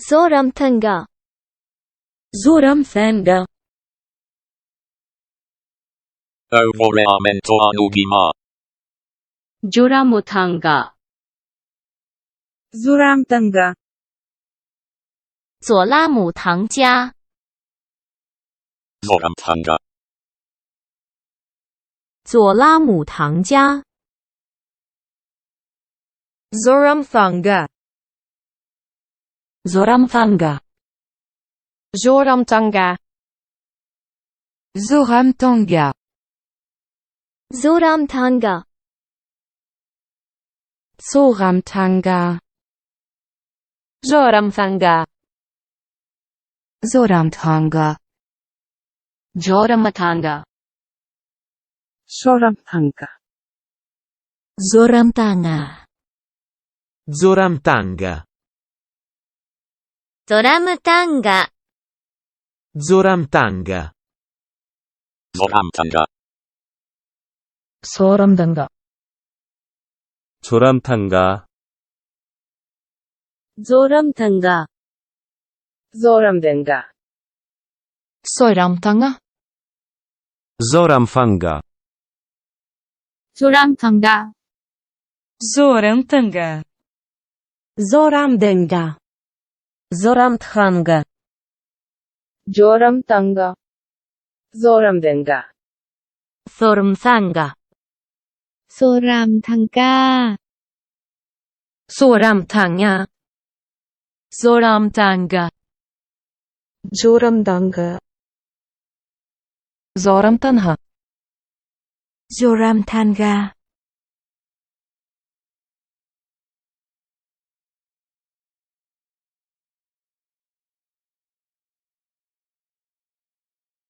زۆرم تەنگە. زۆرم تەنگە. Eu vorreamento anugima. جۆرم تەنگە. زۆرم تەنگە. 佐拉姆唐家。 Zoram tanga. 佐拉姆唐家。 زۆرم تەنگە. زۆرم تەنگە. زۆرم تەنگە. زۆرم تەنگە. زۆرم تەنگە. زۆرم تەنگە. زۆرم تەنگە. زۆرم تەنگە. جۆرم تەنگە. زۆرم تەنگە. زۆرم تەنگە. زۆرم تەنگە. زۆرم تەنگە. زۆرم تەنگە. Zoram tanga. زۆرم تەنگە. زۆرم تەنگە. زۆرم تەنگە. زۆرم دەنگە. زۆرم تەنگە. زۆرم فەنگە. زۆرم تەنگە. زۆرم تەنگە. زۆرم دەنگە. زۆرم تەنگە. جۆرم تەنگە. زۆرم دەنگە. زۆرم تەنگە. زۆرم تەنگە. زۆرم تەنگە. زۆرم تەنگە. جۆرم تەنگە. زۆرم تەنها. زۆرم تەنگە.